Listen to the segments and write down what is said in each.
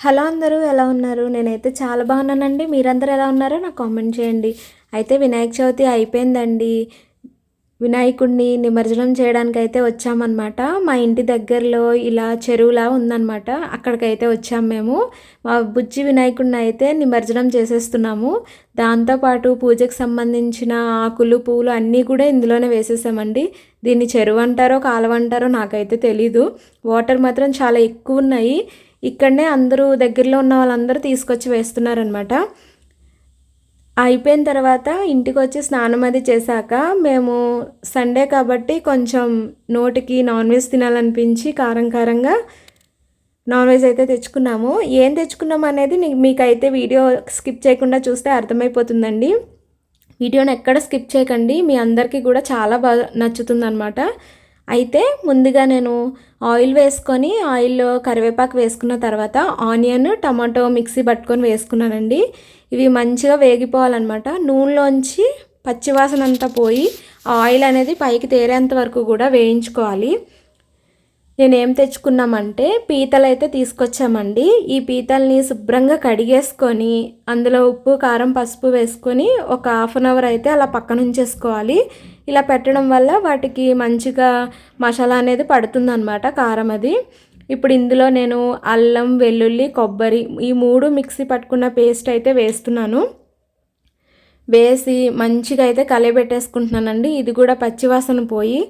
Hello అందరూ ఎలా ఉన్నారు? నేనైతే చాలా బాగున్నానండి. మీరందరూ ఎలా ఉన్నారో నాకు కామెంట్ చేయండి. అయితే వినాయక చవితి అయిపోయిందండి. వినాయకుడిని నిమజ్జనం చేయడానికైతే వచ్చామన్నమాట. మా ఇంటి దగ్గరలో ఇలా చెరువులా ఉందన్నమాట. అక్కడికైతే వచ్చాము మేము. మా బుజ్జి వినాయకుడిని అయితే నిమజ్జనం చేసేస్తున్నాము. దాంతోపాటు పూజకు సంబంధించిన ఆకులు, పూలు అన్నీ కూడా ఇందులోనే వేసేసామండి. దీన్ని చెరువు అంటారో, కాలువ అంటారో నాకైతే తెలీదు. వాటర్ మాత్రం చాలా ఎక్కువ ఉన్నాయి. ఇక్కడనే అందరూ దగ్గరలో ఉన్న వాళ్ళందరూ తీసుకొచ్చి వేస్తున్నారనమాట. అయిపోయిన తర్వాత ఇంటికి వచ్చి స్నానం అది చేశాక మేము సండే కాబట్టి కొంచెం నోటికి నాన్ వెజ్ తినాలనిపించి కారంగా నాన్ వెజ్ అయితే తెచ్చుకున్నాము. ఏం తెచ్చుకున్నాము అనేది మీకైతే వీడియో స్కిప్ చేయకుండా చూస్తే అర్థమైపోతుందండి. వీడియోని ఎక్కడ స్కిప్ చేయకండి, మీ అందరికీ కూడా చాలా బాగా నచ్చుతుందన్నమాట. అయితే ముందుగా నేను ఆయిల్ వేసుకొని ఆయిల్లో కరివేపాకు వేసుకున్న తర్వాత ఆనియన్, టమాటో మిక్సీ పట్టుకొని వేసుకున్నానండి. ఇవి మంచిగా వేగిపోవాలన్నమాట. నూనెలోంచి పచ్చివాసన అంతా పోయి ఆయిల్ అనేది పైకి తేరేంత వరకు కూడా వేయించుకోవాలి. నేనేం తెచ్చుకున్నామంటే పీతలు అయితే తీసుకొచ్చామండి. ఈ పీతల్ని శుభ్రంగా కడిగేసుకొని అందులో ఉప్పు, కారం, పసుపు వేసుకొని ఒక హాఫ్ అన్ అవర్ అయితే అలా పక్కన ఉంచేసుకోవాలి. ఇలా పెట్టడం వల్ల వాటికి మంచిగా మసాలా అనేది పడుతుందన్నమాట, కారం అది. ఇప్పుడు ఇందులో నేను అల్లం, వెల్లుల్లి, కొబ్బరి ఈ 3 మిక్సీ పట్టుకున్న పేస్ట్ అయితే వేస్తున్నాను. వేసి మంచిగా అయితే కలియబెట్టేసుకుంటున్నానండి. ఇది కూడా పచ్చివాసన పోయి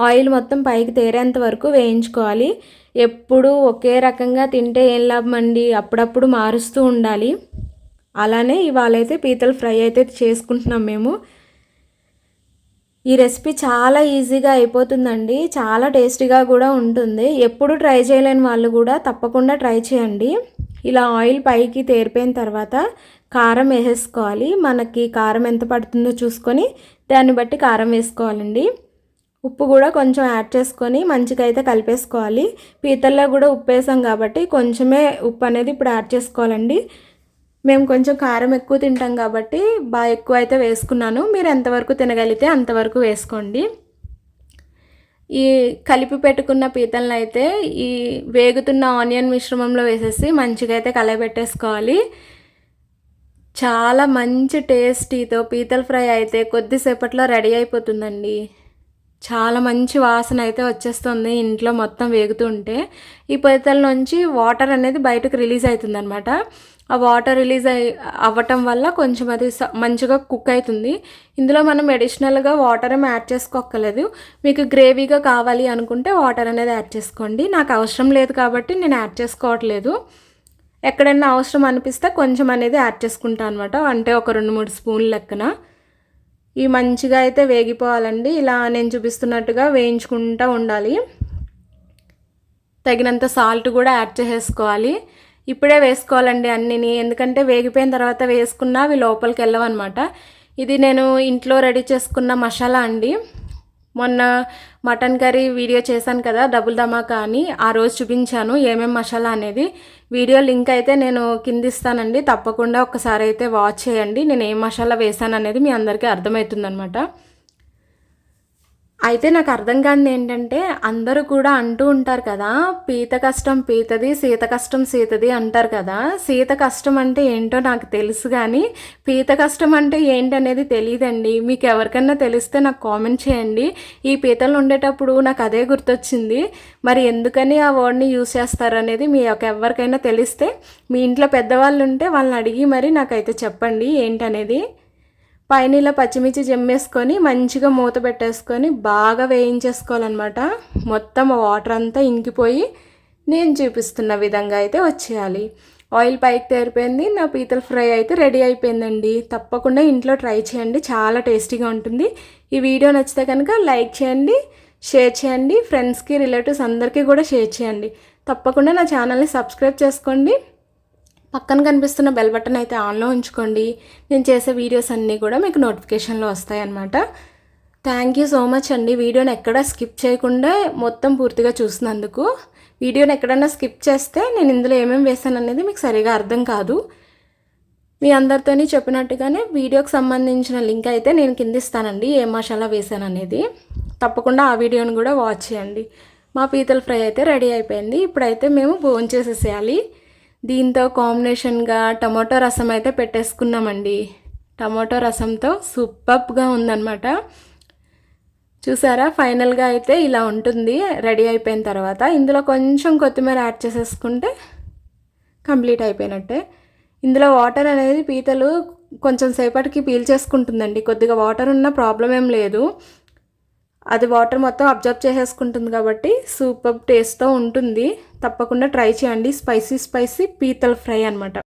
ఆయిల్ మొత్తం పైకి తేరేంత వరకు వేయించుకోవాలి. ఎప్పుడు ఒకే రకంగా తింటే ఏం లాభం అండి, అప్పుడప్పుడు మారుస్తూ ఉండాలి. అలానే ఇవాళ అయితే పీతల ఫ్రై అయితే చేసుకుంటున్నాం మేము. ఈ రెసిపీ చాలా ఈజీగా అయిపోతుందండి, చాలా టేస్టీగా కూడా ఉంటుంది. ఎప్పుడు ట్రై చేయలేని వాళ్ళు కూడా తప్పకుండా ట్రై చేయండి. ఇలా ఆయిల్ పైకి తేరిపోయిన తర్వాత కారం వేసేసుకోవాలి. మనకి కారం ఎంత పడుతుందో చూసుకొని దాన్ని బట్టి కారం వేసుకోవాలండి. ఉప్పు కూడా కొంచెం యాడ్ చేసుకొని మంచిగా అయితే కలిపేసుకోవాలి. పీతల్లో కూడా ఉప్పు వేసాం కాబట్టి కొంచెమే ఉప్పు అనేది ఇప్పుడు యాడ్ చేసుకోవాలండి. మేము కొంచెం కారం ఎక్కువ తింటాం కాబట్టి బాగా ఎక్కువ అయితే వేసుకున్నాను. మీరు ఎంతవరకు తినగలిగితే అంతవరకు వేసుకోండి. ఈ కలిపి పెట్టుకున్న పీతలను అయితే ఈ వేగుతున్న ఆనియన్ మిశ్రమంలో వేసేసి మంచిగా అయితే కలయబెట్టేసుకోవాలి. చాలా మంచి టేస్టీతో పీతల ఫ్రై అయితే కొద్దిసేపట్లో రెడీ అయిపోతుందండి. చాలా మంచి వాసన అయితే వచ్చేస్తుంది ఇంట్లో మొత్తం వేగుతుంటే. ఈ పీతల నుంచి వాటర్ అనేది బయటకు రిలీజ్ అవుతుంది అనమాట. ఆ వాటర్ రిలీజ్ అవ్వటం వల్ల కొంచెం అది మంచిగా కుక్ అవుతుంది. ఇందులో మనం అడిషనల్గా వాటర్ ఏమి యాడ్ చేసుకోక్కర్లేదు. మీకు గ్రేవీగా కావాలి అనుకుంటే వాటర్ అనేది యాడ్ చేసుకోండి. నాకు అవసరం లేదు కాబట్టి నేను యాడ్ చేసుకోవట్లేదు. ఎక్కడైనా అవసరం అనిపిస్తే కొంచెం అనేది యాడ్ చేసుకుంటాను అనమాట. అంటే ఒక 2-3 స్పూన్ల లెక్కన. ఇవి మంచిగా అయితే వేగిపోవాలండి. ఇలా నేను చూపిస్తున్నట్టుగా వేయించుకుంటూ ఉండాలి. తగినంత సాల్ట్ కూడా యాడ్ చేసేసుకోవాలి. ఇప్పుడే వేసుకోవాలండి అన్నిని, ఎందుకంటే వేగిపోయిన తర్వాత వేసుకున్నా అవి లోపలికి వెళ్ళవన్నమాట. ఇది నేను ఇంట్లో రెడీ చేసుకున్న మసాలా అండి. మొన్న మటన్ కర్రీ వీడియో చేశాను కదా, డబుల్ ధమాకా అని, ఆ రోజు చూపించాను ఏమేమి మసాలా అనేది. వీడియో లింక్ అయితే నేను కింద ఇస్తానండి, తప్పకుండా ఒకసారి అయితే వాచ్ చేయండి. నేను ఏం మసాలా వేసాను అనేది మీ అందరికీ అర్థమవుతుందనమాట. అయితే నాకు అర్థం కానిది ఏంటంటే, అందరూ కూడా అంటూ ఉంటారు కదా, పీత కష్టం పీతది, సీత కష్టం సీతది అంటారు కదా. సీత కష్టం అంటే ఏంటో నాకు తెలుసు, కానీ పీత కష్టం అంటే ఏంటనేది తెలియదండి. మీకు ఎవరికైనా తెలిస్తే నాకు కామెంట్ చేయండి. ఈ పీతలు ఉండేటప్పుడు నాకు అదే గుర్తొచ్చింది. మరి ఎందుకని ఆ వర్డ్ని యూజ్ చేస్తారు అనేది మీ ఎవరికైనా తెలిస్తే, మీ ఇంట్లో పెద్దవాళ్ళు ఉంటే వాళ్ళని అడిగి మరి నాకైతే చెప్పండి ఏంటనేది. పైన ఇలా పచ్చిమిర్చి జమ్మేసుకొని మంచిగా మూత పెట్టేసుకొని బాగా వేయించేసుకోవాలన్నమాట. మొత్తం వాటర్ అంతా ఇంకిపోయి నేను చూపిస్తున్న విధంగా అయితే వచ్చేయాలి. ఆయిల్ పైకి తేరిపోయింది. నా పీతల ఫ్రై అయితే రెడీ అయిపోయిందండి. తప్పకుండా ఇంట్లో ట్రై చేయండి, చాలా టేస్టీగా ఉంటుంది. ఈ వీడియో నచ్చితే కనుక లైక్ చేయండి, షేర్ చేయండి, ఫ్రెండ్స్కి, రిలేటివ్స్ అందరికీ కూడా షేర్ చేయండి. తప్పకుండా నా ఛానల్ని సబ్స్క్రైబ్ చేసుకోండి. పక్కన కనిపిస్తున్న బెల్ బటన్ అయితే ఆన్లో ఉంచుకోండి. నేను చేసే వీడియోస్ అన్నీ కూడా మీకు నోటిఫికేషన్లో వస్తాయన్నమాట. థ్యాంక్ యూ సో మచ్ అండి. వీడియోని ఎక్కడా స్కిప్ చేయకుండా మొత్తం పూర్తిగా చూసినందుకు. వీడియోని ఎక్కడైనా స్కిప్ చేస్తే నేను ఇందులో ఏమేమి వేసాను అనేది మీకు సరిగా అర్థం కాదు. మీ అందరితోని చెప్పినట్టుగానే వీడియోకి సంబంధించిన లింక్ అయితే నేను కింద ఇస్తానండి, ఏ మసాలా వేసాను అనేది. తప్పకుండా ఆ వీడియోని కూడా వాచ్ చేయండి. మా పీతల ఫ్రై అయితే రెడీ అయిపోయింది. ఇప్పుడైతే మేము భోంచేసేసేయాలి. దీంతో కాంబినేషన్గా టమాటో రసం అయితే పెట్టేసుకున్నామండి. టమాటో రసంతో సూపర్గా ఉందన్నమాట. చూసారా, ఫైనల్గా అయితే ఇలా ఉంటుంది రెడీ అయిపోయిన తర్వాత. ఇందులో కొంచెం కొత్తిమీర యాడ్ చేసేసుకుంటే కంప్లీట్ అయిపోయినట్టే. ఇందులో వాటర్ అనేది పీతలు కొంచెం సేపటికి పీల్చేసుకుంటుందండి. కొద్దిగా వాటర్ ఉన్న ప్రాబ్లం ఏం లేదు, అది వాటర్ మొత్తం అబ్జర్వ్ చేసేసుకుంటుంది కాబట్టి సూపర్ టేస్ట్తో ఉంటుంది. తప్పకుండా ట్రై చేయండి. స్పైసీ పీతల ఫ్రై అనమాట.